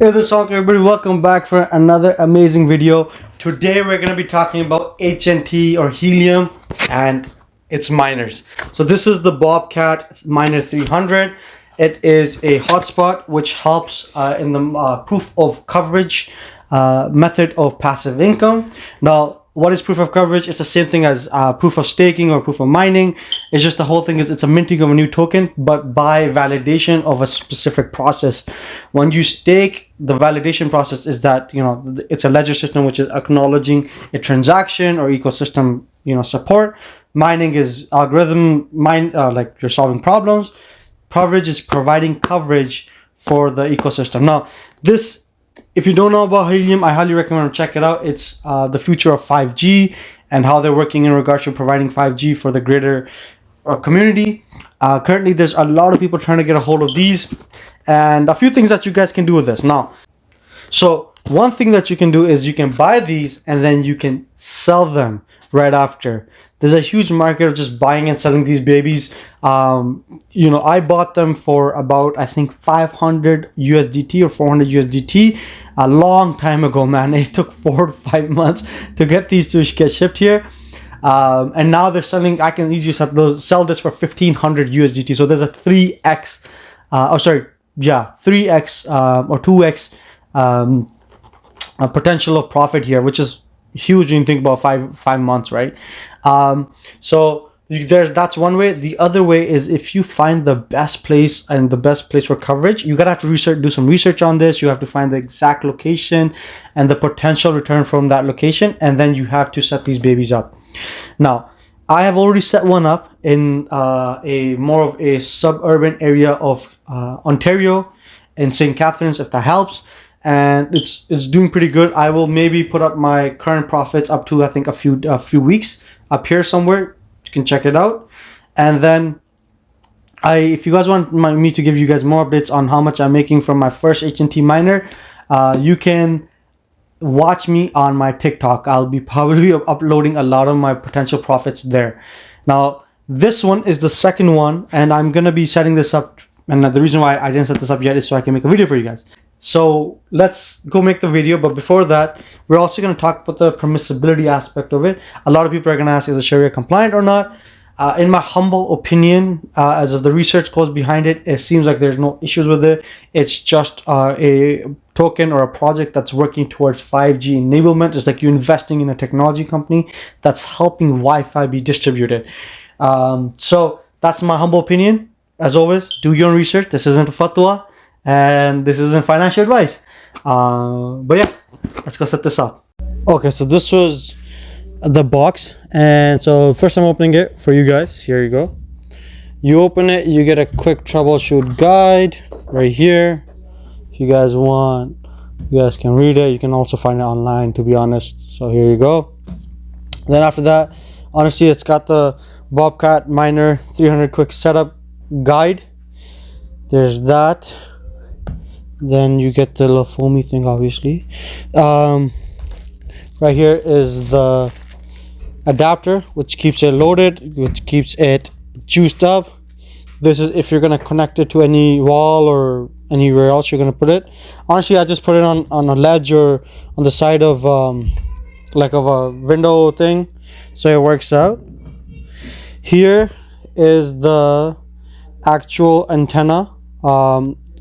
Hey, this is everybody. Welcome back for another amazing video. Today we're going to be talking about HNT or Helium and its miners. So this is the Bobcat Miner 300. It is a hotspot which helps in the proof of coverage method of passive income. Now, what is proof of coverage? It's the same thing as proof of staking or proof of mining. It's just the whole thing is it's a minting of a new token, but by validation of a specific process. When you stake, the validation process is that, it's a ledger system which is acknowledging a transaction or ecosystem, support. Mining is algorithm like you're solving problems. Coverage is providing coverage for the ecosystem. Now, this, if you don't know about Helium, I highly recommend check it out. It's the future of 5G and how they're working in regards to providing 5G for the greater community. Currently, there's a lot of people trying to get a hold of these, and a few things that you guys can do with this. Now, so one thing that you can do is you can buy these and then you can sell them right after. There's a huge market of just buying and selling these babies. I bought them for about, I think, 500 USDT or 400 USDT a long time ago, man. It took 4 to 5 months to get these to get shipped here. And now they're selling, I can easily sell this for 1500 USDT. So there's a 3x, 3x or 2x potential of profit here, which is huge when you think about five months, right? That's one way. The other way is if you find the best place and the best place for coverage, you gotta have to do some research on this. You have to find the exact location and the potential return from that location, and then you have to set these babies up. Now, I have already set one up in a more of a suburban area of Ontario, in St. Catharines, if that helps. And it's doing pretty good. I will maybe put up my current profits up to, I think, a few weeks up here somewhere. You can check it out. And then if you guys want me to give you guys more updates on how much I'm making from my first HNT miner, you can watch me on my TikTok. I'll be probably uploading a lot of my potential profits there. Now, this one is the second one, and I'm gonna be setting this up. And the reason why I didn't set this up yet is so I can make a video for you guys. So let's go make the video, but before that, we're also going to talk about the permissibility aspect of it. A lot of people are going to ask, is it Sharia compliant or not? In my humble opinion, as of the research goes behind it, it seems like there's no issues with it. It's just a token or a project that's working towards 5G enablement. It's like you're investing in a technology company that's helping Wi-Fi be distributed. So that's my humble opinion. As always, do your own research. This isn't a fatwa. And this isn't financial advice. But yeah, let's go set this up. Okay, so this was the box. And so first I'm opening it for you guys. Here you go. You open it, you get a quick troubleshoot guide right here. If you guys want, you guys can read it. You can also find it online, to be honest. So here you go. Then after that, honestly, it's got the Bobcat Miner 300 quick setup guide. There's that. Then you get the little foamy thing, obviously. Right here is the adapter, which keeps it loaded, which keeps it juiced up. This is if you're gonna connect it to any wall or anywhere else you're gonna put it. Honestly, I just put it on a ledge or on the side of like of a window thing, so it works out. Here is the actual antenna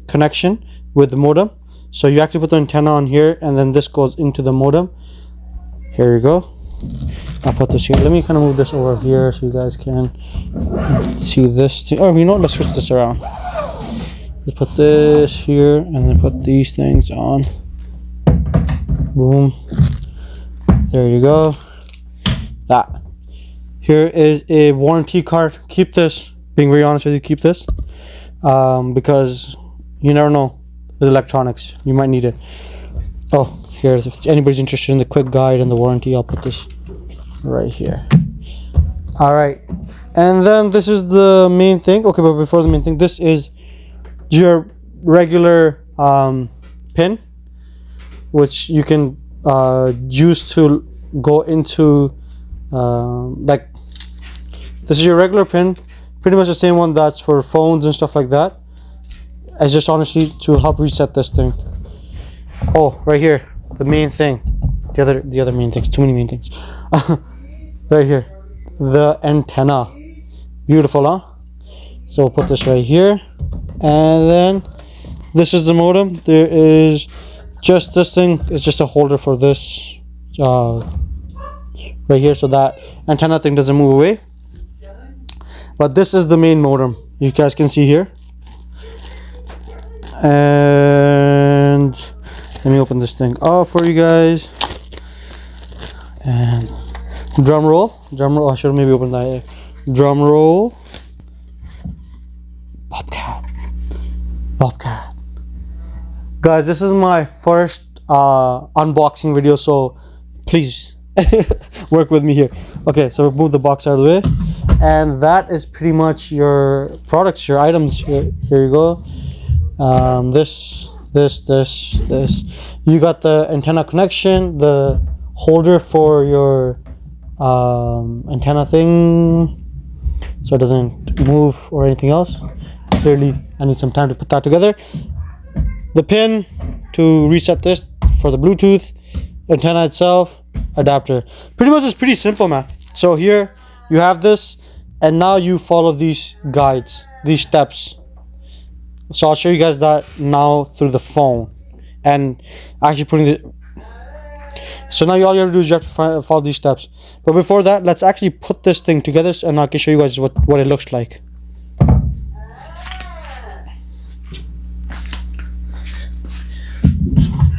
connection with the modem. So you actually put the antenna on here, and then this goes into the modem. Here you go. I'll put this here. Let me kind of move this over here so you guys can see this. Oh, let's switch this around. Let's put this here and then put these things on. Boom. There you go. That. Here is a warranty card. Keep this. Being very honest with you, keep this. Because you never know. With electronics, you might need it. Oh, here's, if anybody's interested in the quick guide and the warranty, I'll put this right here. All right, and then this is the main thing. Okay, but before the main thing, this is your regular pin, which you can use to go into like, this is your regular pin, pretty much the same one that's for phones and stuff like that. It's just honestly to help reset this thing. Oh, right here, the main thing. The other main things. Too many main things. Right here, the antenna. Beautiful, huh? So we'll put this right here, and then this is the modem. There is just this thing. It's just a holder for this right here, so that antenna thing doesn't move away. But this is the main modem. You guys can see here. And let me open this thing up for you guys. And drum roll. I should maybe open that. Drum roll. Bobcat. Guys, this is my first unboxing video, so please work with me here. Okay, so move the box out of the way, and that is pretty much your products, your items. Here you go. This. You got the antenna connection, the holder for your antenna thing, so it doesn't move or anything else. Clearly, I need some time to put that together. The pin to reset this for the Bluetooth, antenna itself, adapter. Pretty much it's pretty simple, man. So here you have this, and now you follow these guides, these steps. So I'll show you guys that now through the phone, and actually putting it. So now all you have to do is you have to follow these steps. But before that, let's actually put this thing together, and I can show you guys what it looks like.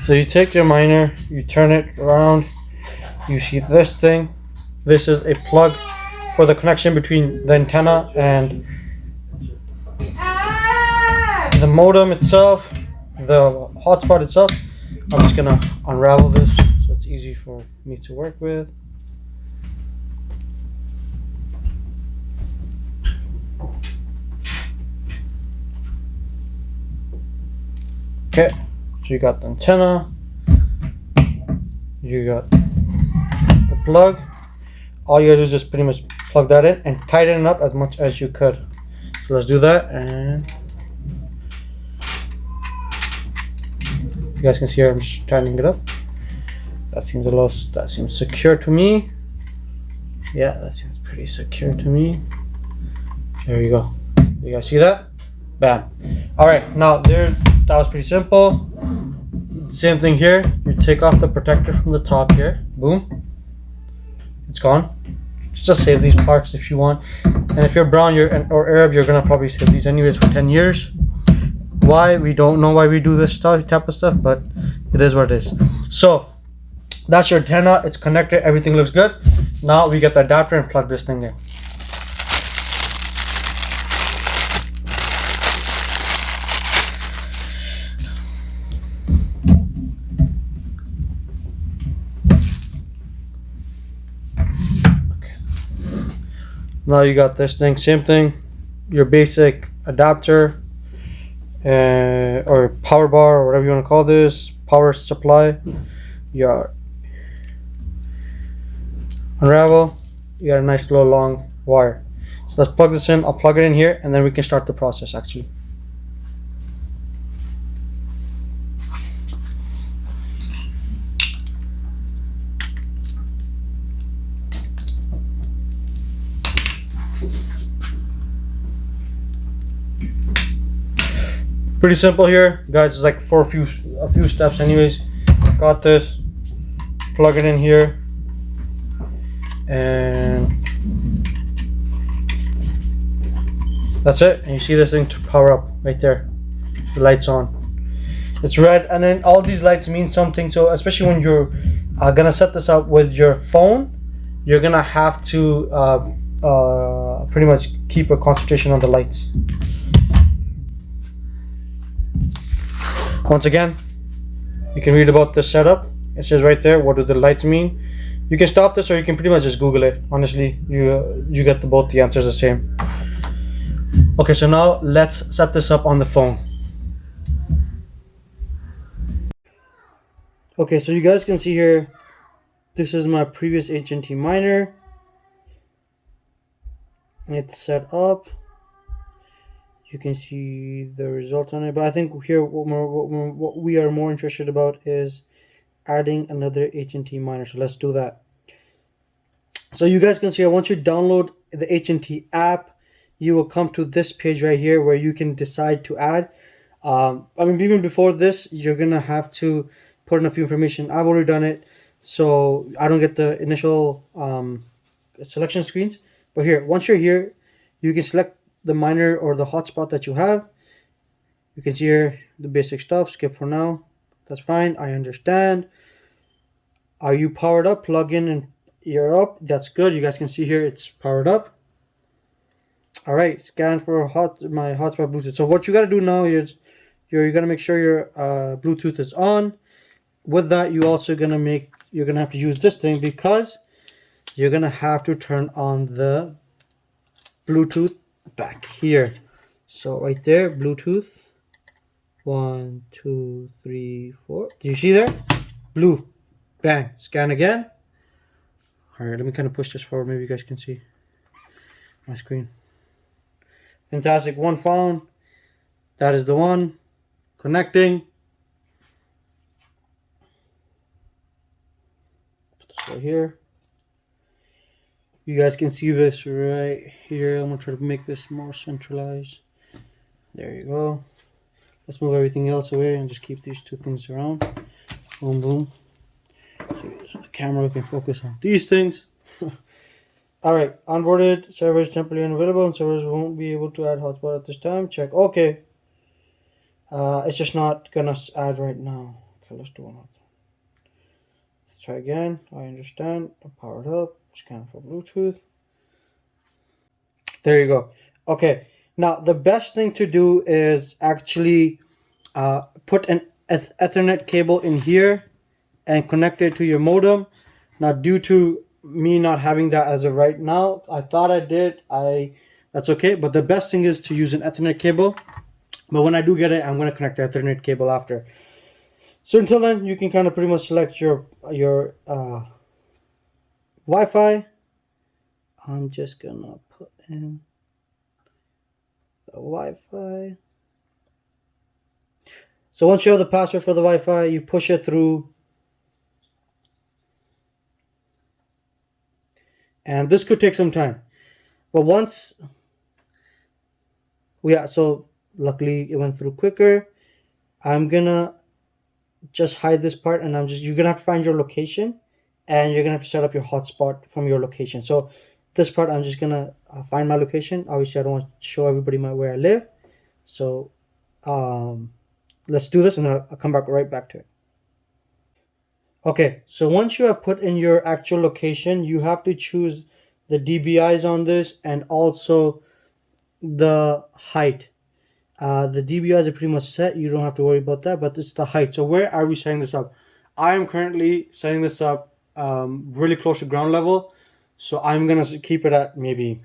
So you take your miner, you turn it around, you see this thing. This is a plug for the connection between the antenna and the modem itself, the hotspot itself. I'm just gonna unravel this so it's easy for me to work with. Okay, so you got the antenna, you got the plug. All you gotta do is just pretty much plug that in and tighten it up as much as you could. So let's do that, and you guys can see here I'm just tightening it up. That seems secure to me. Yeah, that seems pretty secure to me. There you go. You guys see that? Bam. Alright, now that was pretty simple. Same thing here. You take off the protector from the top here. Boom. It's gone. Just save these parts if you want. And if you're brown or Arab, you're gonna probably save these anyways for 10 years. Why? We don't know why we do this type of stuff, but it is what it is. So that's your antenna. It's connected. Everything looks good. Now we get the adapter and plug this thing in. Now you got this thing, same thing, your basic adapter or power bar or whatever you want to call this, power supply. Your unravel, you got a nice little long wire. So let's plug this in. I'll plug it in here and then we can start the process actually. Pretty simple here, guys. It's like for a few steps anyways. Got this. Plug it in here, and that's it. And you see this thing to power up right there. The light's on. It's red, and then all these lights mean something. So especially when you're gonna set this up with your phone, you're gonna have to pretty much keep a concentration on the lights. Once again, you can read about the setup. It says right there, what do the lights mean? You can stop this or you can pretty much just Google it. Honestly, you get both the answers the same. Okay, so now let's set this up on the phone. Okay, so you guys can see here, this is my previous HNT miner. It's set up. You can see the result on it. But I think here what we are more interested about is adding another HNT miner. So let's do that. So you guys can see here, once you download the HNT app, you will come to this page right here where you can decide to add. I mean, even before this, you're gonna have to put in a few information. I've already done it, so I don't get the initial selection screens. But here, once you're here, you can select the miner or the hotspot that you have. You can see here the basic stuff. Skip for now. That's fine. I understand. Are you powered up? Plug in and you're up. That's good. You guys can see here it's powered up. All right. Scan for my hotspot Bluetooth. So what you got to do now is you're gonna make sure your Bluetooth is on. With that, you're gonna have to use this thing because you're gonna have to turn on the Bluetooth back here. So right there, Bluetooth. 1, 2, 3, 4. Do you see there? Blue. Bang. Scan again. All right, let me kind of push this forward. Maybe you guys can see my screen. Fantastic. One found. That is the one. Connecting. Put this right here. You guys can see this right here. I'm going to try to make this more centralized. There you go. Let's move everything else away and just keep these two things around. Boom, boom. So the camera can focus on these things. All right, onboarded server is temporarily unavailable and servers won't be able to add hotspot at this time. Check. Okay. It's just not gonna add right now. Okay, let's do another. Let's try again. I understand. I'm powered up. Scan for Bluetooth. There you go. Okay. Now the best thing to do is actually put an Ethernet cable in here and connect it to your modem. Now, due to me not having that as of right now, I thought I did. That's okay. But the best thing is to use an Ethernet cable. But when I do get it, I'm going to connect the Ethernet cable after. So until then, you can kind of pretty much select your Wi-Fi. I'm just going to put in the Wi-Fi. So once you have the password for the Wi-Fi, you push it through. And this could take some time. But once, yeah, so luckily it went through quicker. I'm gonna just hide this part and you're gonna have to find your location and you're gonna have to set up your hotspot from your location. So this part, I'm just gonna find my location. Obviously, I don't want to show everybody where I live. So let's do this and then I'll come right back to it. Okay, so once you have put in your actual location, you have to choose the dBIs on this and also the height. The dBIs are pretty much set. You don't have to worry about that, but it's the height. So where are we setting this up? I am currently setting this up really close to ground level. So I'm going to keep it at maybe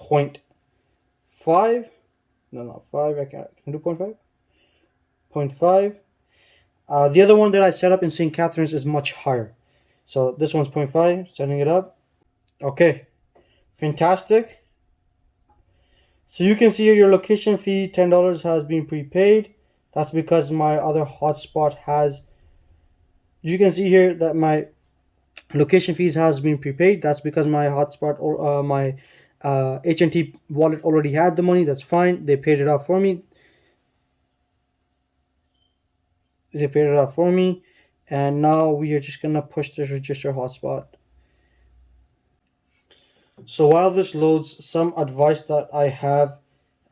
0.5. No, not 5. I can do 0.5. 0.5. The other one that I set up in St. Catharines is much higher. So this one's 0.5, setting it up. Okay, fantastic. So you can see here your location fee, $10 has been prepaid. That's because my other hotspot has, you can see here that my location fees has been prepaid. That's because my hotspot or my HNT wallet already had the money. That's fine. They paid it off for me. And now we are just gonna push this register hotspot. So while this loads, some advice that I have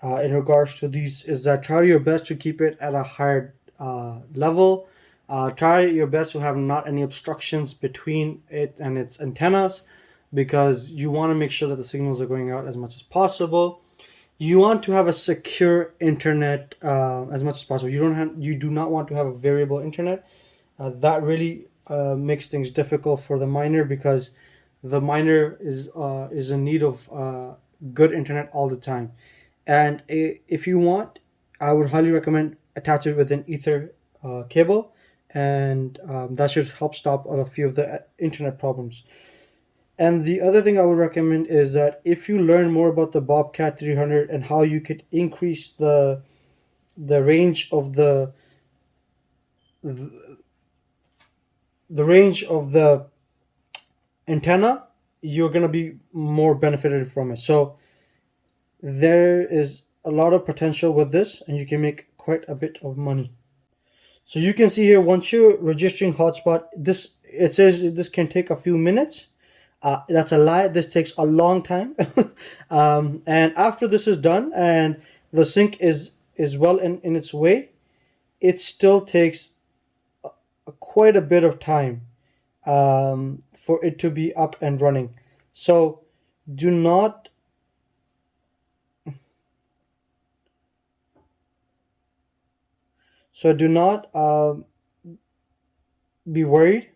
in regards to these is that try your best to keep it at a higher level. Try your best to have not any obstructions between it and its antennas, because you want to make sure that the signals are going out as much as possible. You want to have a secure internet as much as possible. You do not want to have a variable internet. That really makes things difficult for the miner, because the miner is in need of good internet all the time. And if you want, I would highly recommend attach it with an Ether cable, and that should help stop a few of the internet problems. And the other thing I would recommend is that if you learn more about the Bobcat 300 and how you could increase the range of the range of the antenna, you're going to be more benefited from it. So there is a lot of potential with this, and you can make quite a bit of money. So you can see here, once you're registering hotspot, this, it says this can take a few minutes. That's a lie. This takes a long time. And after this is done and the sync is well in its way, it still takes quite a bit of time for it to be up and running. So do not do not be worried.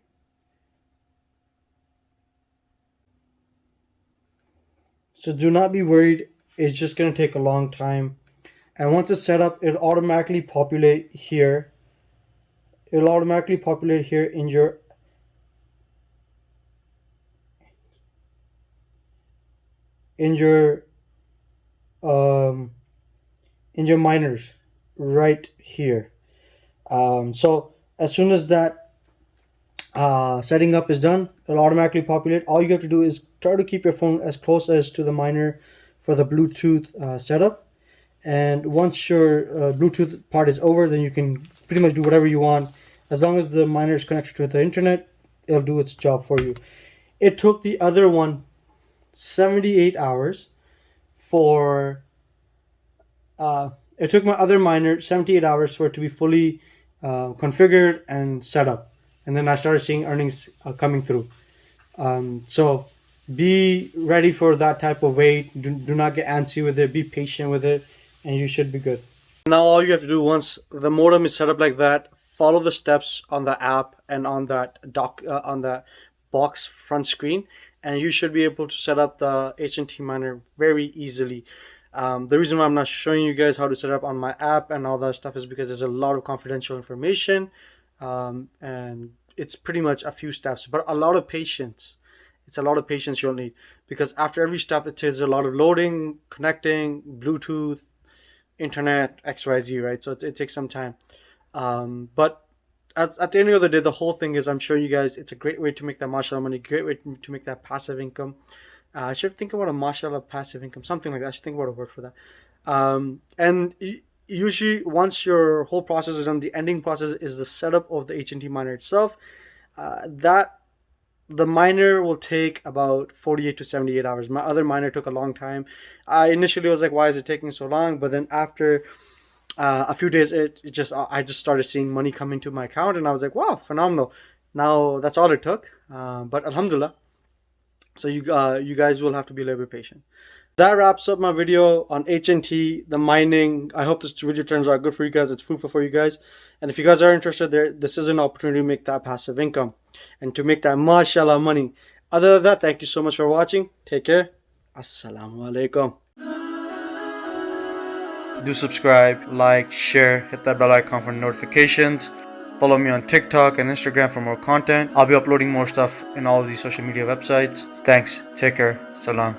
So do not be worried. It's just going to take a long time. And once it's set up, it'll automatically populate here. It'll automatically populate here in your in your um, miners right here. So as soon as that setting up is done, it'll automatically populate. All you have to do is try to keep your phone as close as to the miner for the Bluetooth setup. And once your Bluetooth part is over, then you can pretty much do whatever you want. As long as the miner is connected to the internet, it'll do its job for you. It took the other one 78 hours for it took my other miner 78 hours for it to be fully configured and set up, and then I started seeing earnings coming through. So be ready for that type of wait. Do not get antsy with it. Be patient with it, and you should be good. Now all you have to do, once the modem is set up like that, follow the steps on the app and on that on that box front screen, and you should be able to set up the HNT miner very easily. The reason why I'm not showing you guys how to set up on my app and all that stuff is because there's a lot of confidential information, and it's pretty much a few steps, but a lot of patience. It's a lot of patience you'll need, because after every step it takes a lot of loading, connecting, Bluetooth, internet, XYZ, right? So it takes some time. But at the end of the day, the whole thing is, I'm showing you guys, it's a great way to make that mashallah money, great way to make that passive income. I should think about a mashallah passive income, something like that. I should think about a word for that. And usually once your whole process is done, the ending process is the setup of the HNT miner itself. That the miner will take about 48 to 78 hours. My other miner took a long time. I initially was like, why is it taking so long? But then after a few days, I just started seeing money come into my account, and I was like, wow, phenomenal. Now that's all it took. But alhamdulillah. So you guys will have to be a little bit patient. That wraps up my video on HNT, the mining. I hope this video turns out good for you guys. It's fruitful for you guys. And if you guys are interested, this is an opportunity to make that passive income and to make that mashallah money. Other than that, thank you so much for watching. Take care. Assalamu alaikum. Do subscribe, like, share, hit that bell icon for notifications. Follow me on TikTok and Instagram for more content. I'll be uploading more stuff in all of these social media websites. Thanks. Take care. Salam.